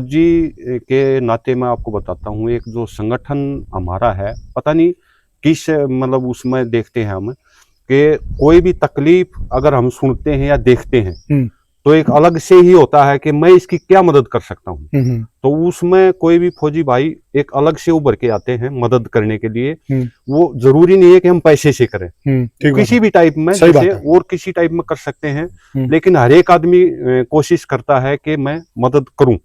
फौजी के नाते मैं आपको बताता हूँ, एक जो संगठन हमारा है, पता नहीं किस मतलब उसमें देखते हैं हम कि कोई भी तकलीफ अगर हम सुनते हैं या देखते हैं तो एक अलग से ही होता है कि मैं इसकी क्या मदद कर सकता हूँ। तो उसमें कोई भी फौजी भाई एक अलग से उभर के आते हैं मदद करने के लिए। वो जरूरी नहीं है कि हम पैसे से करें, किसी भी टाइप में, जैसे और किसी टाइप में कर सकते हैं, लेकिन हर एक आदमी कोशिश करता है कि मैं मदद करूं,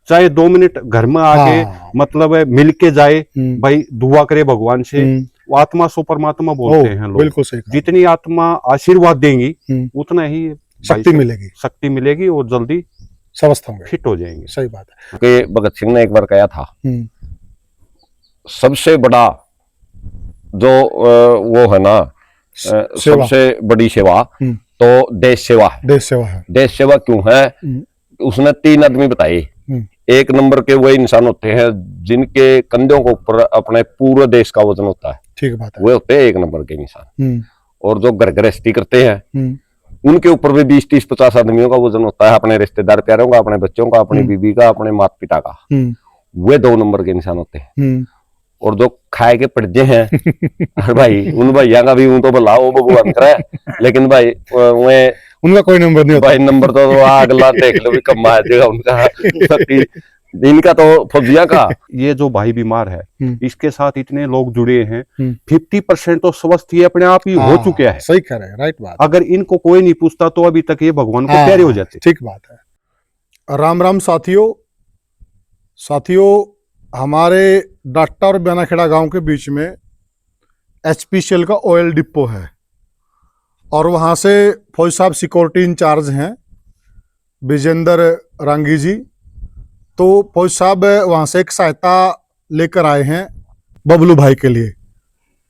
चाहे 2 मिनट घर में आके मतलब मिल के जाए, भाई दुआ करे भगवान से। आत्मा सो परमात्मा बोलते हैं लोग, बिल्कुल सही। जितनी आत्मा आशीर्वाद देंगी उतना ही शक्ति मिलेगी और जल्दी स्वस्थ होंगे, फिट हो जाएंगे। सही बात है। कि भगत सिंह ने एक बार कहा था, सबसे बड़ा जो वो है ना, सबसे बड़ी सेवा तो देश सेवा है। देश सेवा क्यों है? उसने 3 आदमी बताए। एक नंबर के वो इंसान होते हैं जिनके कंधों के ऊपर अपने पूरे देश का वजन होता है। ठीक बात है। वो होते हैं 1 नंबर के इंसान। और जो घर गृहस्थी करते हैं उनके ऊपर भी 20, 30, 50 आदमियों का वजन होता है, अपने रिश्तेदार प्यारों का, अपने बच्चों का, अपनी बीबी का, अपने माता पिता का। वे 2 नंबर के इंसान होते हैं। और जो खाए के पड़जे हैं भाई, उन भैया का भी तो भला वो भगवान करे, लेकिन भाई वे उनका कोई नंबर नहीं होता भाई। नंबर तो अगला देख लो भी कम आ जाएगा उनका। इनका तो फौजिया का। ये जो भाई बीमार है, इसके साथ इतने लोग जुड़े हैं, 50% तो स्वस्थ ही अपने आप ही हो चुके हैं। सही कह रहे हैं, राइट बात। अगर इनको कोई नहीं पूछता तो अभी तक ये भगवान को प्यारे हो जाते। ठीक बात है। राम राम साथियों, हमारे डाटा और बेनाखेड़ा गांव के बीच में HPCL का ऑयल डिपो है और वहां से फौज साहब सिक्योरिटी इंचार्ज हैं विजेंद्र रांगी जी। तो फौज साहब वहां से एक सहायता लेकर आए हैं बबलू भाई के लिए।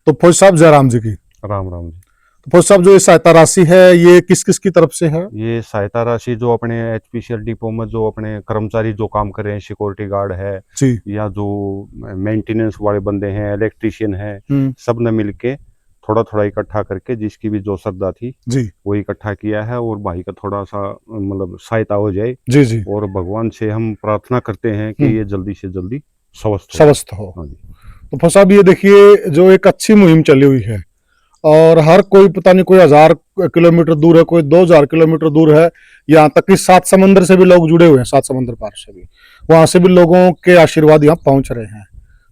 तो फौज साहब जयराम जी की राम राम जी। तो फौज साहब, जो ये सहायता राशि है ये किस किस की तरफ से है? ये सहायता राशि जो अपने HPCL डिपो में जो अपने कर्मचारी जो काम कर रहे हैं, सिक्योरिटी गार्ड है या जो मेंटेनेंस वाले बंदे हैं, इलेक्ट्रिशियन है, सब ने मिलके थोड़ा थोड़ा इकट्ठा करके जिसकी भी जो श्रद्धा थी वो इकट्ठा किया है। और भाई का थोड़ा सा मतलब सहायता हो जाए जी। और भगवान से हम प्रार्थना करते हैं कि ये जल्दी से जल्दी स्वस्थ हो। तो फौज साहब, ये देखिए जो एक अच्छी मुहिम चली हुई है और हर कोई पता नहीं कोई 1000 किलोमीटर दूर है, कोई 2000 किलोमीटर दूर है, यहाँ तक कि 7 समंदर से भी लोग जुड़े हुए हैं, 7 समंदर पार से भी, वहां से भी लोगों के आशीर्वाद यहाँ पहुंच रहे हैं।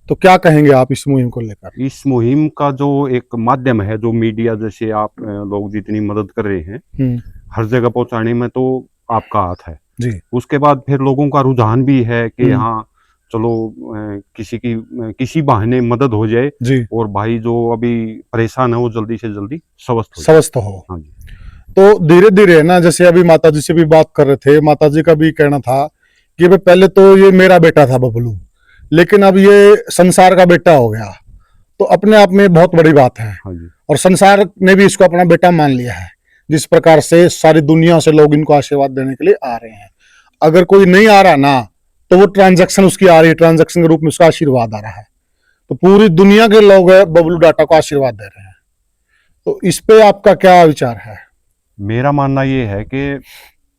तो क्या कहेंगे आप इस मुहिम को लेकर? इस मुहिम का जो एक माध्यम है, जो मीडिया जैसे आप लोग जितनी मदद कर रहे हैं हर जगह पहुंचाने में, तो आपका हाथ है जी। उसके बाद फिर लोगों का रुझान भी है कि हाँ चलो किसी बहाने मदद हो जाए जी। और भाई जो अभी परेशान है वो जल्दी से जल्दी स्वस्थ हो। हाँ जी। तो धीरे धीरे ना, जैसे अभी माता जी से भी बात कर रहे थे, माता जी का भी कहना था कि पहले तो ये मेरा बेटा था बबलू, लेकिन अब ये संसार का बेटा हो गया, तो अपने आप में बहुत बड़ी बात है। हाँ जी। और संसार ने भी इसको अपना बेटा मान लिया है। जिस प्रकार से सारी दुनिया से लोग इनको आशीर्वाद देने के लिए आ रहे हैं, अगर कोई नहीं आ रहा ना तो वो ट्रांजैक्शन उसकी आ रही है, ट्रांजैक्शन के रूप में उसका आशीर्वाद आ रहा है। तो पूरी दुनिया के लोग बबलू डाटा को आशीर्वाद दे रहे हैं। तो इस पे आपका क्या विचार है? मेरा मानना ये है कि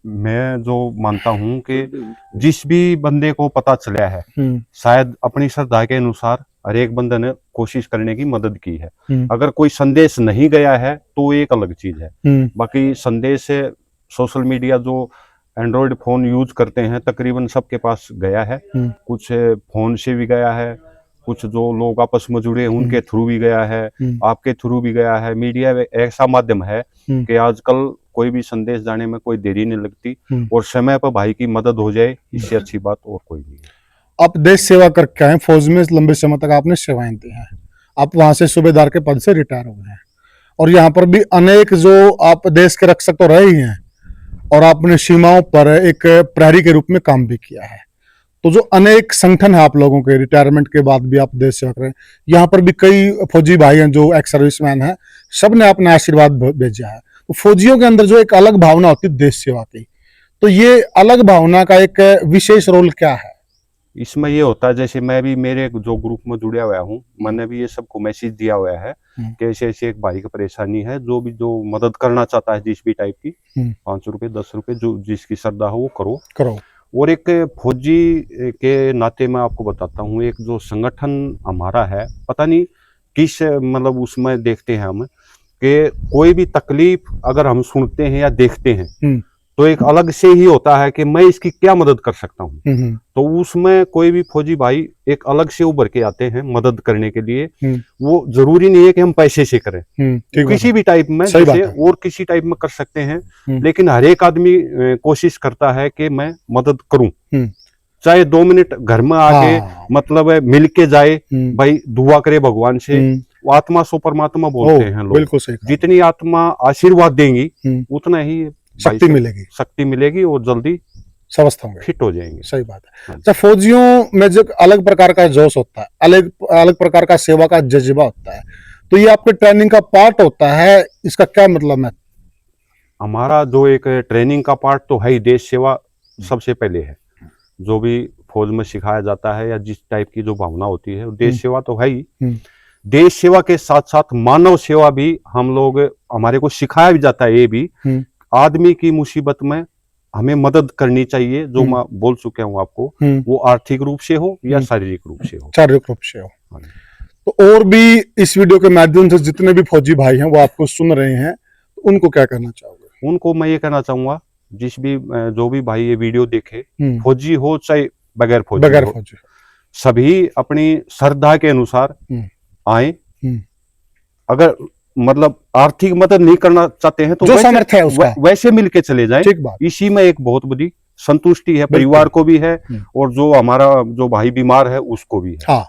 मैं जो मानता हूं कि जिस भी बंदे को पता चला है, शायद अपनी श्रद्धा के अनुसार हर एक बंदे ने कोशिश करने की मदद की है। अगर कोई संदेश नहीं गया है तो एक अलग चीज है। बाकी संदेश सोशल मीडिया जो एंड्रॉइड फोन यूज करते हैं तकरीबन सबके पास गया है। कुछ फोन से भी गया है, कुछ जो लोग आपस में जुड़े हैं उनके थ्रू भी गया है, आपके थ्रू भी गया है। मीडिया ऐसा माध्यम है कि आजकल कोई भी संदेश जाने में कोई देरी नहीं लगती और समय पर भाई की मदद हो जाए, इससे अच्छी बात और कोई नहीं है। आप देश सेवा करके आए, फौज में लंबे समय तक आपने सेवाएं दी हैं, आप वहां से सूबेदार के पद से रिटायर हुए हैं और यहाँ पर भी अनेक जो आप देश के रक्षक तो रहे ही हैं और आपने सीमाओं पर एक प्रहरी के रूप में काम भी किया है। तो जो अनेक संगठन है आप लोगों के, रिटायरमेंट के बाद भी आप देश सेवा कर रहे हैं, यहाँ पर भी कई फौजी भाई हैं जो एक्स सर्विसमैन हैं, सब ने अपना आशीर्वाद भेजा है। तो फौजियों के अंदर जो एक अलग भावना होती है देश सेवा की, तो ये अलग भावना का एक विशेष रोल क्या है? इसमें ये होता है, जैसे मैं भी मेरे जो ग्रुप में जुड़ा हुआ हूँ, मैंने भी ये सबको मैसेज दिया हुआ है कि ऐसे ऐसे एक भाई की परेशानी है, जो मदद करना चाहता है जिस भी टाइप की, 5 रुपए 10 रुपए जो जिसकी श्रद्धा हो वो करो। और एक फौजी के नाते मैं आपको बताता हूँ, एक जो संगठन हमारा है, पता नहीं किस मतलब उसमें देखते हैं हम कि कोई भी तकलीफ अगर हम सुनते हैं या देखते हैं तो एक अलग से ही होता है कि मैं इसकी क्या मदद कर सकता हूँ। तो उसमें कोई भी फौजी भाई एक अलग से उभर के आते हैं मदद करने के लिए। वो जरूरी नहीं है कि हम पैसे से करें, किसी भी टाइप में, जैसे और किसी टाइप में कर सकते हैं, लेकिन हर एक आदमी कोशिश करता है कि मैं मदद करूं, चाहे 2 मिनट घर में आके मतलब मिल के जाए, भाई दुआ करे भगवान से। आत्मा सो परमात्मा बोलते हैं लोग, बिल्कुल सही। जितनी आत्मा आशीर्वाद देंगी उतना ही शक्ति मिलेगी और जल्दी स्वस्थ होंगे, फिट हो जाएंगे। सही बात है। अच्छा, फौजियों में जो अलग प्रकार का जोश होता है, अलग प्रकार का सेवा का जज्बा होता है, तो ये आपके ट्रेनिंग का पार्ट होता है, इसका क्या मतलब है? हमारा जो एक ट्रेनिंग का पार्ट तो है ही, देश सेवा सबसे पहले है। जो भी फौज में सिखाया जाता है या जिस टाइप की जो भावना होती है, देश सेवा तो है ही। देश सेवा के साथ साथ मानव सेवा भी हम लोग, हमारे को सिखाया भी जाता है। ये भी आदमी की मुसीबत में हमें मदद करनी चाहिए, जो मैं बोल चुका हूँ आपको, वो आर्थिक रूप से हो या शारीरिक रूप से हो। शारीरिक रूप से हो। तो और भी इस वीडियो के माध्यम से जितने भी फौजी भाई हैं वो आपको सुन रहे हैं, तो उनको क्या कहना चाहोगे? उनको मैं ये कहना चाहूंगा, जो भी भाई ये वीडियो देखे, फौजी हो चाहे बगैर फौजी, सभी अपनी श्रद्धा के अनुसार आए। अगर मतलब आर्थिक मदद नहीं करना चाहते हैं तो जो सामर्थ्य है उसका वैसे मिलके चले जाएं। इसी में एक बहुत बड़ी संतुष्टि है, परिवार को भी है और जो हमारा जो भाई बीमार है उसको भी है। हाँ,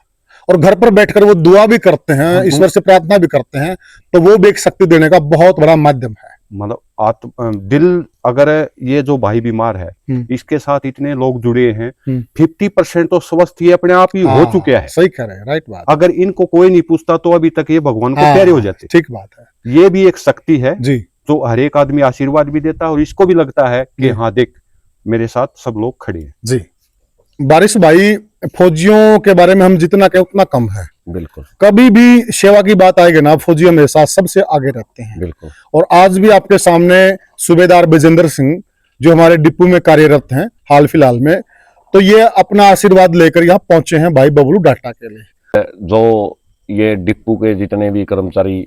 और घर पर बैठकर वो दुआ भी करते हैं, ईश्वर से प्रार्थना भी करते हैं, तो वो भी एक शक्ति देने का बहुत बड़ा माध्यम है। मतलब दिल, अगर ये जो भाई बीमार है इसके साथ इतने लोग जुड़े हैं, 50% तो स्वस्थ ही अपने आप ही हो चुके हैं। सही कह रहे हैं, राइट बात। अगर इनको कोई नहीं पूछता तो अभी तक ये भगवान को प्यारे हो जाते। ठीक बात है। ये भी एक शक्ति है जी, जो हर एक आदमी आशीर्वाद भी देता है और इसको भी लगता है कि हाँ देख मेरे साथ सब लोग खड़े हैं। जी, बारिश भाई, फौजियों के बारे में हम जितना कहें उतना कम है। बिल्कुल। कभी भी सेवा की बात आएगी ना, फौजी हमेशा सबसे आगे रहते हैं। बिल्कुल। और आज भी आपके सामने सूबेदार विजेंद्र सिंह जो हमारे डिपो में कार्यरत हैं हाल फिलहाल में, तो ये अपना आशीर्वाद लेकर यहाँ पहुंचे हैं भाई बबलू डाटा के लिए। जो ये डिपो के जितने भी कर्मचारी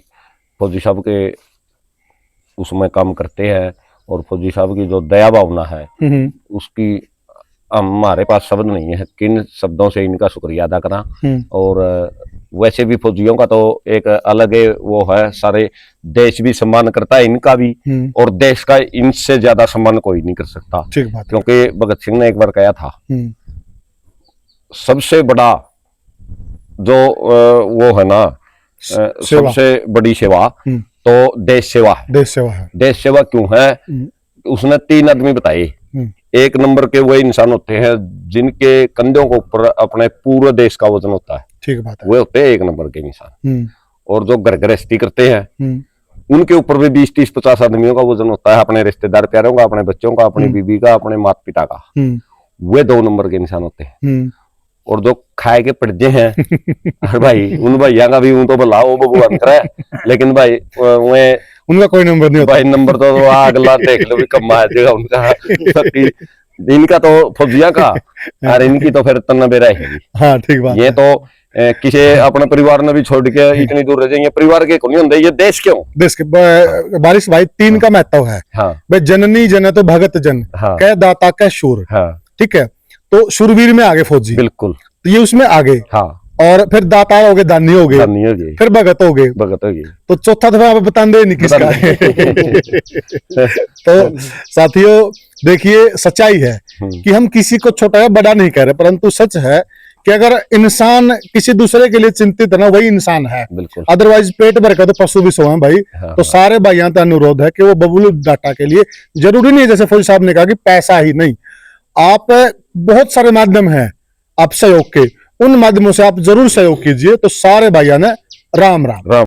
फौजी साहब के उसमें काम करते हैं और फौजी साहब की जो दया भावना है उसकी हमारे पास शब्द नहीं है किन शब्दों से इनका शुक्रिया अदा करा। और वैसे भी फौजियों का तो एक अलग वो है, सारे देश भी सम्मान करता है इनका भी, और देश का इनसे ज्यादा सम्मान कोई नहीं कर सकता। क्योंकि भगत सिंह ने एक बार कहा था, सबसे बड़ा जो वो है ना, सबसे बड़ी सेवा तो देश सेवा है। देश सेवा है। देश सेवा क्यों है? उसने 3 आदमी बताए। एक नंबर के वो इंसान होते हैं जिनके कंधों के ऊपर अपने पूरे देश का वजन होता है। ठीक बात है। वे होते हैं 1 नंबर के इंसान। और जो घर गृहस्थी करते हैं उनके ऊपर भी 20, 30, 50 आदमियों का वजन होता है, अपने रिश्तेदार प्यारों का, अपने बच्चों का, अपनी बीबी का, अपने माता पिता का। वे 2 नंबर के इंसान होते हैं। और जो खाए के पड़जे हैं भाई, उन भैया का भी तो भला वो भगवान करे, लेकिन भाई वे उनका कोई नंबर नहीं होता भाई। नंबर तो अगला देख लो भी कम आ जाएगा उनका। इनका तो फौजिया का और इनकी तो फिर तन्नबे रहेगी। हाँ, ठीक बात। ये तो किसी अपने परिवार ने भी छोड़ के इतनी दूर रह जाएंगे, परिवार के को नहीं होंगे, ये देश क्यों? देश के बारिश भाई 3 का महत्व है। हाँ। भाई जननी जन तो भगत जन, हाँ। कह दाता कह शूर। हाँ। ठीक है, तो शूरवीर में आगे फौजी। बिल्कुल। तो ये उसमें आगे। हाँ। और फिर दाता हो गए, दानी हो गए, फिर भगत हो गए, तो चौथा दफा आप बता दे नहीं किसका है। तो साथियों देखिए, सच्चाई है कि हम किसी को छोटा या बड़ा नहीं कह रहे, परंतु सच है कि अगर इंसान किसी दूसरे के लिए चिंतित है ना, वही इंसान है। अदरवाइज पेट भर का तो पशु भी सोए भाई। हाँ। तो सारे भाइयों का अनुरोध है कि वो बबलू डाटा के लिए, जरूरी नहीं है जैसे फौजी साहब ने कहा कि पैसा ही नहीं, आप बहुत सारे माध्यम है आप सहयोग के, उन माध्यमों से आप जरूर सहयोग कीजिए। तो सारे भाइयों ने राम राम।